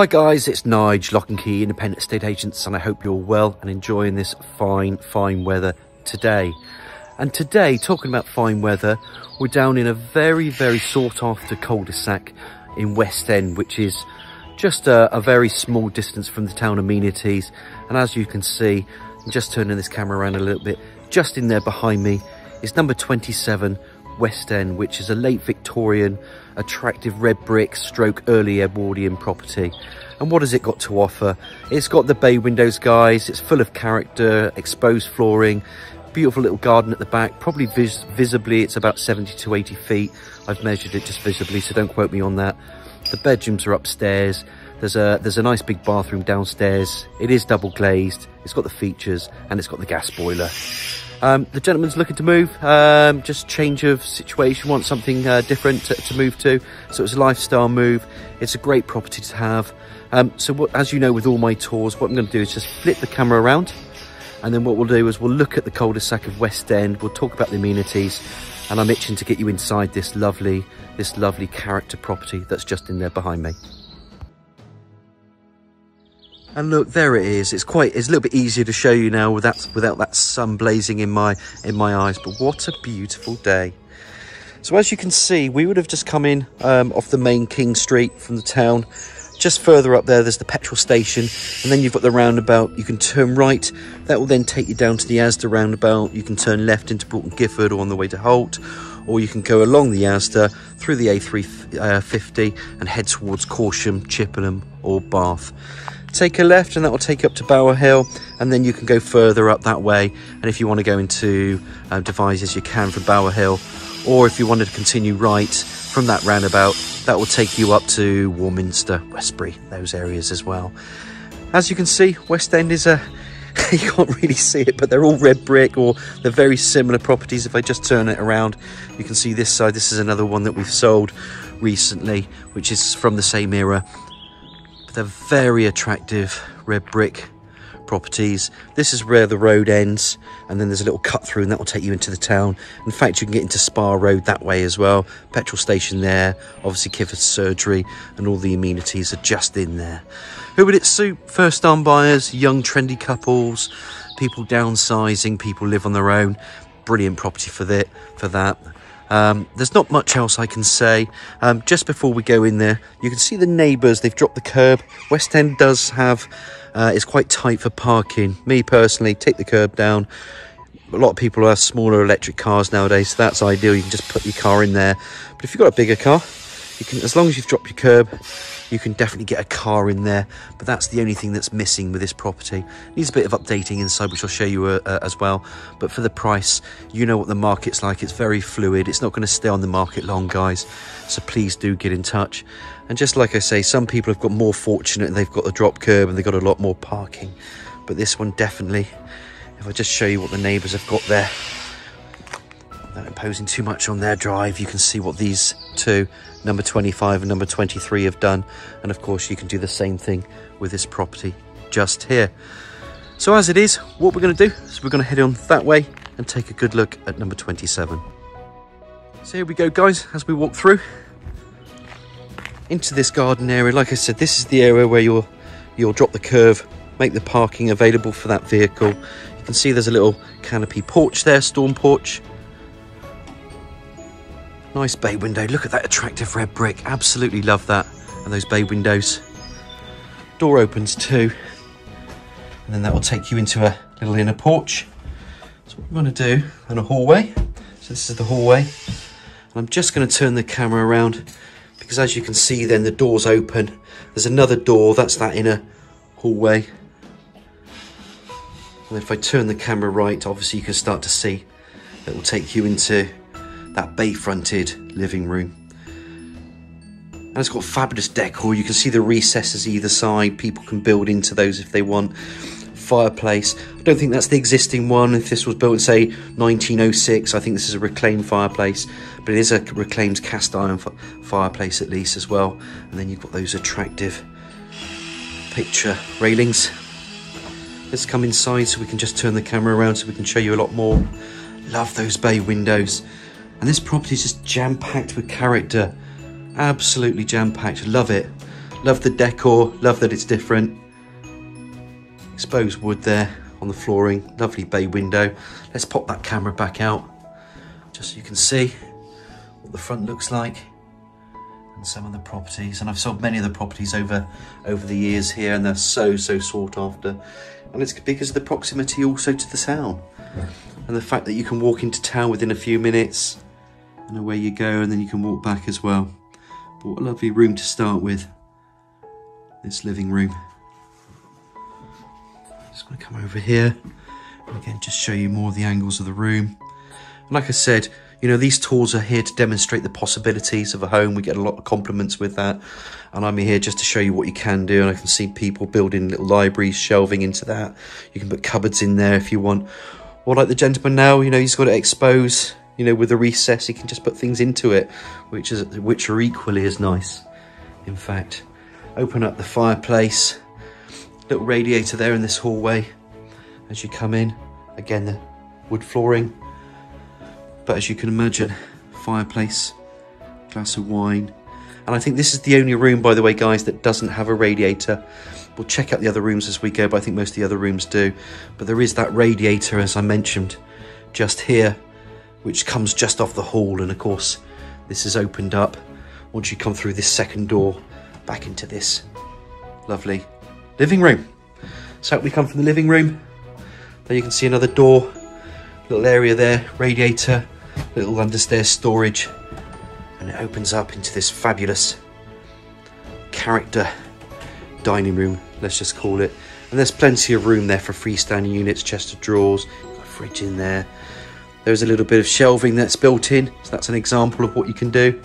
Hi guys, it's Nige, Lock and Key Independent Estate Agents, and I hope you're well and enjoying this fine weather today. And today, talking about fine weather, we're down in a very sought after cul-de-sac in West End, which is just a very small distance from the town amenities. And as you can see, I'm just turning this camera around a little bit, just in there behind me is number 27 West End, which is a late Victorian attractive red brick stroke early Edwardian property. And what has it got to offer? It's got the bay windows, guys. It's full of character, exposed flooring, beautiful little garden at the back. Probably visibly it's about 70 to 80 feet. I've measured it just visibly, so don't quote me on that. The bedrooms are upstairs. There's a nice big bathroom downstairs. It is double glazed. It's got the features and it's got the gas boiler. The gentleman's looking to move, just change of situation, wants something different to move to. So it's a lifestyle move. It's a great property to have. As you know, with all my tours, what I'm going to do is just flip the camera around. And then what we'll do is we'll look at the cul-de-sac of West End. We'll talk about the amenities. And I'm itching to get you inside this lovely character property that's just in there behind me. And look, there it is. It's a little bit easier to show you now without that sun blazing in my eyes. But what a beautiful day. So as you can see, we would have just come in off the main King Street from the town. Just further up there's the petrol station, and then you've got the roundabout. You can turn right. That will then take you down to the Asda roundabout. You can turn left into Broughton Gifford or on the way to Holt, or you can go along the Asda through the A350 and head towards Corsham, Chippenham or Bath. Take a left and that will take you up to Bower Hill, and then you can go further up that way. And if you want to go into Devizes, you can from Bower Hill, or if you wanted to continue right from that roundabout, that will take you up to Warminster, Westbury, those areas as well. As you can see, West End is you can't really see it, but they're all red brick, or they're very similar properties. If I just turn it around, you can see this side. This is another one that we've sold recently, which is from the same era. They're very attractive red brick properties. This is where the road ends, and then there's a little cut through, and that will take you into the town. In fact, you can get into Spa Road that way as well. Petrol station there, obviously Kifford's surgery, and all the amenities are just in there. Who would it suit? First time buyers, young trendy couples, people downsizing, people live on their own. Brilliant property for that. There's not much else I can say. Just before we go in there, you can see the neighbours. They've dropped the curb. West End does have, it's quite tight for parking. Me personally, take the curb down. A lot of people have smaller electric cars nowadays, so that's ideal. You can just put your car in there. But if you've got a bigger car, you can, as long as you've dropped your curb, you can definitely get a car in there. But that's the only thing that's missing with this property. It needs a bit of updating inside, which I'll show you as well. But for the price, you know what the market's like. It's very fluid. It's not going to stay on the market long, guys. So please do get in touch. And just like I say, some people have got more fortunate and they've got the drop curb and they've got a lot more parking. But this one definitely, if I just show you what the neighbours have got there, not imposing too much on their drive, you can see what these two, number 25 and number 23, have done. And of course you can do the same thing with this property just here. So as it is, what we're going to do is we're going to head on that way and take a good look at number 27. So here we go, guys, as we walk through into this garden area. Like I said, this is the area where you'll drop the curve, make the parking available for that vehicle. You can see there's a little canopy porch there, storm porch. Nice bay window. Look at that attractive red brick. Absolutely love that. And those bay windows. Door opens too. And then that will take you into a little inner porch. So what we're going to do, and a hallway. So this is the hallway. And I'm just going to turn the camera around, because as you can see then the door's open. There's another door, that's that inner hallway. And if I turn the camera right, obviously you can start to see it will take you into that bay-fronted living room. And it's got fabulous decor. You can see the recesses either side. People can build into those if they want. Fireplace. I don't think that's the existing one. If this was built in, say, 1906, I think this is a reclaimed fireplace. But it is a reclaimed cast iron fireplace at least as well. And then you've got those attractive picture railings. Let's come inside so we can just turn the camera around so we can show you a lot more. Love those bay windows. And this property is just jam-packed with character. Absolutely jam-packed. Love it. Love the decor, love that it's different. Exposed wood there on the flooring, lovely bay window. Let's pop that camera back out just so you can see what the front looks like and some of the properties. And I've sold many of the properties over the years here, and they're so sought after. And it's because of the proximity also to the town and the fact that you can walk into town within a few minutes and away you go, and then you can walk back as well. But what a lovely room to start with, this living room. Just going to come over here and again just show you more of the angles of the room. And like I said, you know, these tours are here to demonstrate the possibilities of a home. We get a lot of compliments with that, and I'm here just to show you what you can do. And I can see people building little libraries, shelving into that. You can put cupboards in there if you want. Or like the gentleman now, you know, he's got it exposed, you know, with a recess, he can just put things into it, which are equally as nice. In fact, open up the fireplace, little radiator there in this hallway as you come in. Again, the wood flooring, but as you can imagine, fireplace, glass of wine. And I think this is the only room, by the way, guys, that doesn't have a radiator. We'll check out the other rooms as we go, but I think most of the other rooms do. But there is that radiator, as I mentioned, just here, which comes just off the hall. And of course, this is opened up once you come through this second door back into this lovely living room. So we come from the living room. There you can see another door, little area there, radiator, little understairs storage, and it opens up into this fabulous character dining room, let's just call it. And there's plenty of room there for freestanding units, chest of drawers, got a fridge in there. There's a little bit of shelving that's built in, so that's an example of what you can do.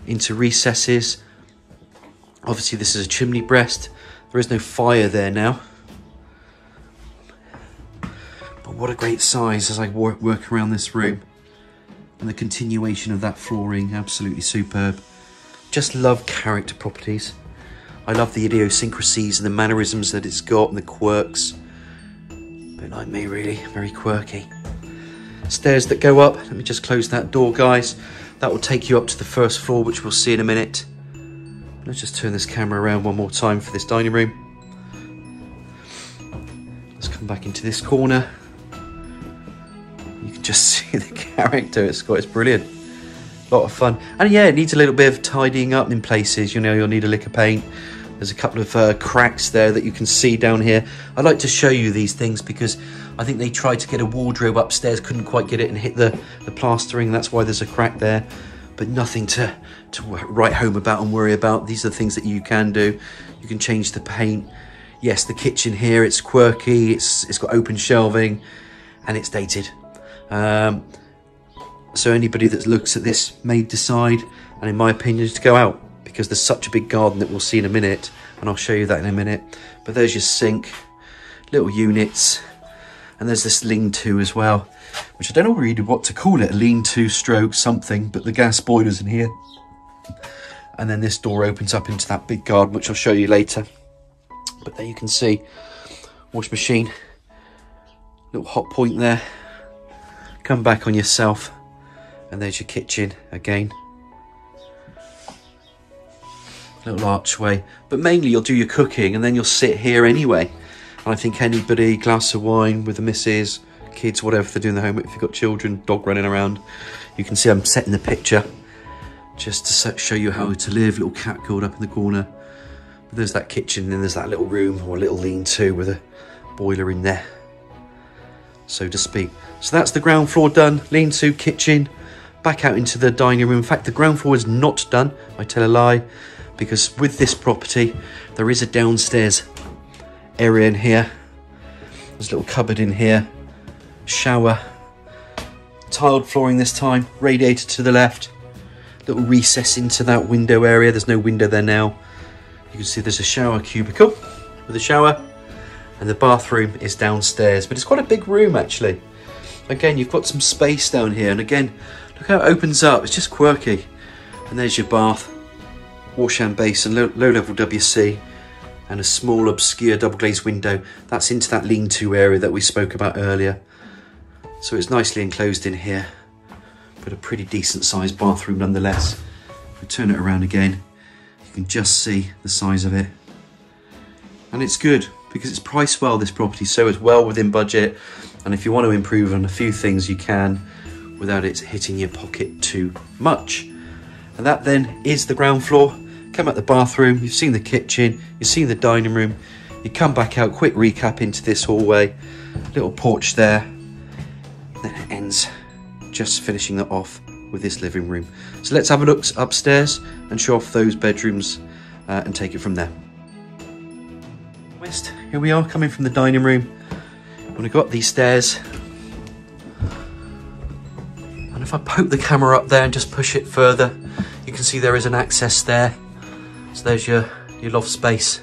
Into recesses. Obviously this is a chimney breast. There is no fire there now. But what a great size as I work around this room. And the continuation of that flooring, absolutely superb. Just love character properties. I love the idiosyncrasies and the mannerisms that it's got and the quirks. A bit like me really, very quirky. Stairs that go up, let me just close that door, guys. That will take you up to the first floor, which we'll see in a minute. Let's just turn this camera around one more time for this dining room. Let's come back into this corner. You can just see the character it's got, it's brilliant. A lot of fun. And yeah, it needs a little bit of tidying up in places. You know, you'll need a lick of paint. There's a couple of cracks there that you can see down here. I like to show you these things because I think they tried to get a wardrobe upstairs, couldn't quite get it and hit the plastering. That's why there's a crack there. But nothing to write home about and worry about. These are the things that you can do. You can change the paint. Yes, the kitchen here, it's quirky. It's got open shelving and it's dated. So anybody that looks at this may decide, and in my opinion, to go out, because there's such a big garden that we'll see in a minute, and I'll show you that in a minute. But there's your sink, little units, and there's this lean-to as well, which I don't know really what to call it, a lean-to stroke something, but the gas boiler's in here. And then this door opens up into that big garden, which I'll show you later. But there you can see, wash machine, little hot point there. Come back on yourself, and there's your kitchen again. Little archway, but mainly you'll do your cooking and then you'll sit here anyway. And I think anybody, glass of wine with the missus, kids, whatever, if they're doing the homework, if you've got children, dog running around, you can see I'm setting the picture just to show you how to live. Little cat curled up in the corner. But there's that kitchen, and then there's that little room or a little lean-to with a boiler in there, so to speak. So that's the ground floor done, lean-to, kitchen, back out into the dining room. In fact, the ground floor is not done, I tell a lie, because with this property, there is a downstairs area in here. There's a little cupboard in here, shower, tiled flooring this time, radiator to the left, little recess into that window area. There's no window there now. You can see there's a shower cubicle with a shower, and the bathroom is downstairs, but it's quite a big room actually. Again, you've got some space down here, and again, look how it opens up. It's just quirky. And there's your bath, wash and basin, low-level WC, and a small obscure double glazed window. That's into that lean-to area that we spoke about earlier. So it's nicely enclosed in here, but a pretty decent sized bathroom nonetheless. If we turn it around again, you can just see the size of it. And it's good because it's priced well, this property, so it's well within budget. And if you want to improve on a few things, you can without it hitting your pocket too much. And that then is the ground floor. Come out the bathroom, you've seen the kitchen, you've seen the dining room. You come back out, quick recap into this hallway, little porch there. Then it ends just finishing that off with this living room. So let's have a look upstairs and show off those bedrooms and take it from there. West, here we are coming from the dining room. I'm going to go up these stairs. And if I poke the camera up there and just push it further, you can see there is an access there. So there's your loft space.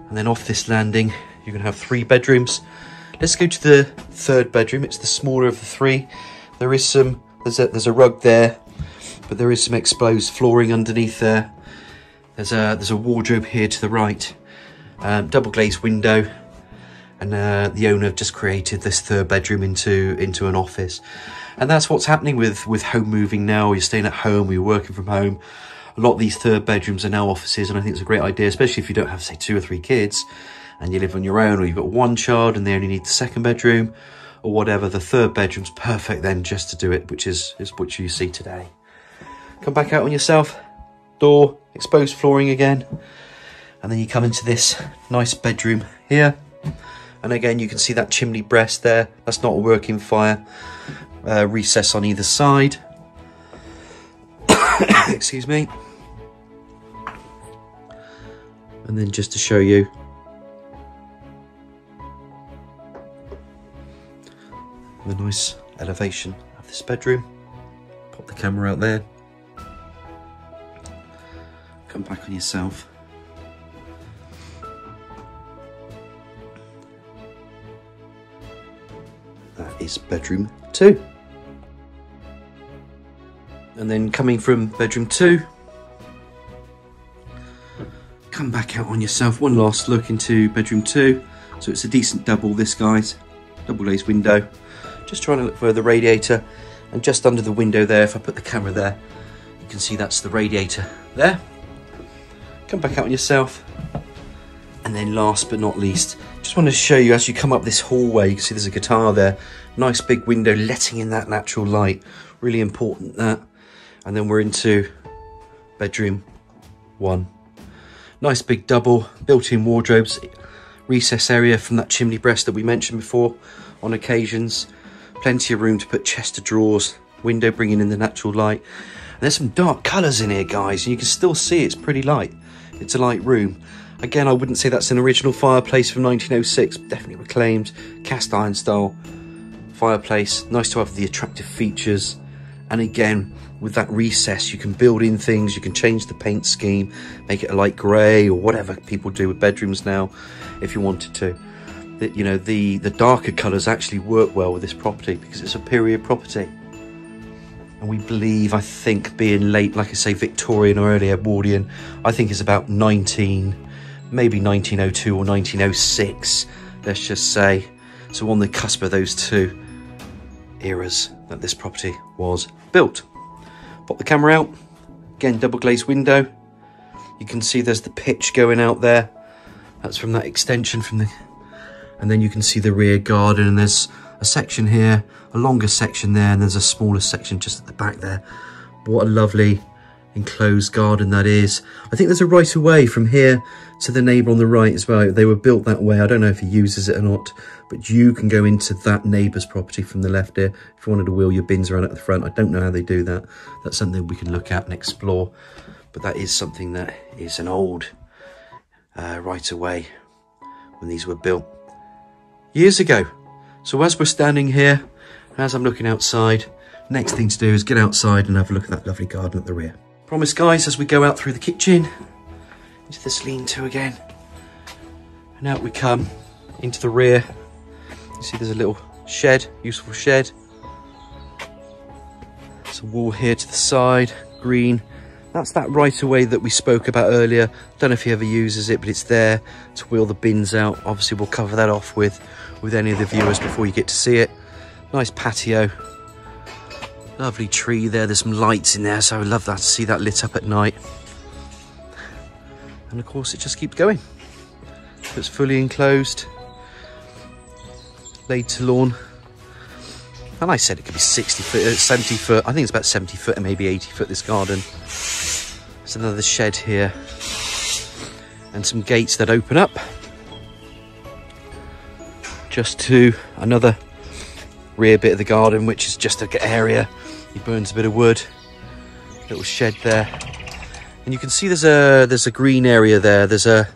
And then off this landing, you're going to have 3 bedrooms. Let's go to the 3rd bedroom. It's the smaller of the 3. There is there's a rug there, but there is some exposed flooring underneath there. There's a wardrobe here to the right. Double glazed window. And the owner have just created this 3rd bedroom into an office. And that's what's happening with home moving now. You're staying at home, you're working from home. A lot of these 3rd bedrooms are now offices, and I think it's a great idea, especially if you don't have, say, 2 or 3 kids and you live on your own, or you've got 1 child and they only need the 2nd bedroom or whatever. The 3rd bedroom's perfect then just to do it, which is what you see today. Come back out on yourself, door, exposed flooring again, and then you come into this nice bedroom here. And again, you can see that chimney breast there. That's not a working fire. Recess on either side. Excuse me. And then just to show you the nice elevation of this bedroom. Pop the camera out there. Come back on yourself. That is bedroom 2. And then coming from bedroom 2, come back out on yourself. One last look into bedroom 2. So it's a decent double, this guy's. Double glazed window. Just trying to look for the radiator. And just under the window there, if I put the camera there, you can see that's the radiator there. Come back out on yourself. And then last but not least, just want to show you as you come up this hallway, you can see there's a guitar there. Nice big window letting in that natural light. Really important, that. And then we're into bedroom 1. Nice big double, built-in wardrobes, recess area from that chimney breast that we mentioned before on occasions. Plenty of room to put chest of drawers, window bringing in the natural light. And there's some dark colours in here, guys, and you can still see it's pretty light. It's a light room. Again, I wouldn't say that's an original fireplace from 1906, definitely reclaimed, cast iron style fireplace. Nice to have the attractive features. And again, with that recess, you can build in things, you can change the paint scheme, make it a light grey or whatever people do with bedrooms now, if you wanted to. You know, the darker colours actually work well with this property because it's a period property. And we believe, I think, being late, like I say, Victorian or early Edwardian, I think it's about maybe 1902 or 1906, let's just say. So on the cusp of those 2 eras that this property was built. Pop the camera out. Again, double glazed window. You can see there's the pitch going out there. That's from that extension from the... And then you can see the rear garden, and there's a section here, a longer section there, and there's a smaller section just at the back there. What a lovely enclosed garden that is. I think there's a right of way from here to the neighbour on the right as well. They were built that way. I don't know if he uses it or not, but you can go into that neighbour's property from the left here if you wanted to wheel your bins around at the front. I don't know how they do that. That's something we can look at and explore, but that is something that is an old right of way when these were built years ago. So as we're standing here, as I'm looking outside, next thing to do is get outside and have a look at that lovely garden at the rear. Promise, guys, as we go out through the kitchen, into this lean-to again, and out we come into the rear. You see there's a little shed, useful shed. There's a wall here to the side, green. That's that right away that we spoke about earlier. Don't know if he ever uses it, but it's there to wheel the bins out. Obviously, we'll cover that off with any of the viewers before you get to see it. Nice patio. Lovely tree there. There's some lights in there, so I would love that to see that lit up at night. And of course it just keeps going. So it's fully enclosed, laid to lawn. And I said it could be 60 foot, 70 foot. I think it's about 70 foot and maybe 80 foot, this garden. There's another shed here. And some gates that open up. Just to another rear bit of the garden, which is just an area. He burns a bit of wood. Little shed there. And you can see there's a green area there. There's a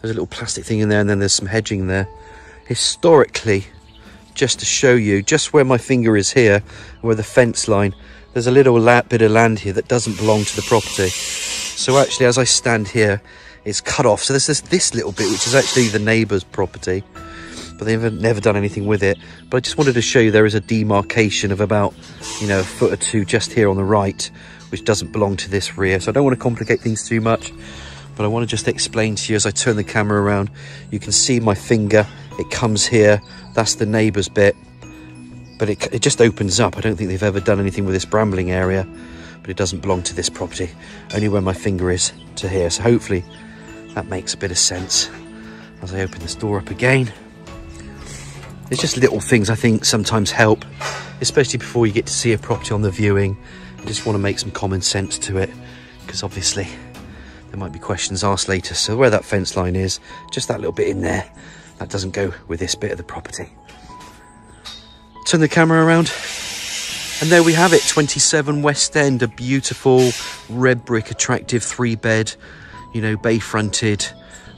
little plastic thing in there, and then there's some hedging there. Historically, just to show you, just where my finger is here, where the fence line, there's a little bit of land here that doesn't belong to the property. So actually, as I stand here, it's cut off. So there's this little bit, which is actually the neighbour's property, but they've never done anything with it. But I just wanted to show you there is a demarcation of about, you know, a foot or two just here on the right, which doesn't belong to this rear. So I don't want to complicate things too much, but I want to just explain to you as I turn the camera around. You can see my finger, it comes here. That's the neighbour's bit, but it just opens up. I don't think they've ever done anything with this brambling area, but it doesn't belong to this property, only where my finger is to here. So hopefully that makes a bit of sense as I open this door up again. It's just little things I think sometimes help, especially before you get to see a property on the viewing. You just want to make some common sense to it, because obviously there might be questions asked later. So where that fence line is, just that little bit in there, that doesn't go with this bit of the property. Turn the camera around, and there we have it, 27 West End, a beautiful red brick, attractive 3-bed, you know, bay fronted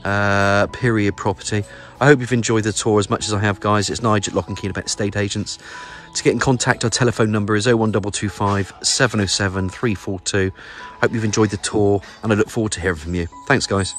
period property. I hope you've enjoyed the tour as much as I have, guys. It's Nigel at Lock and Key Pet Estate Agents. To get in contact, our telephone number is 01225 707 342. Hope you've enjoyed the tour, and I look forward to hearing from you. Thanks, guys.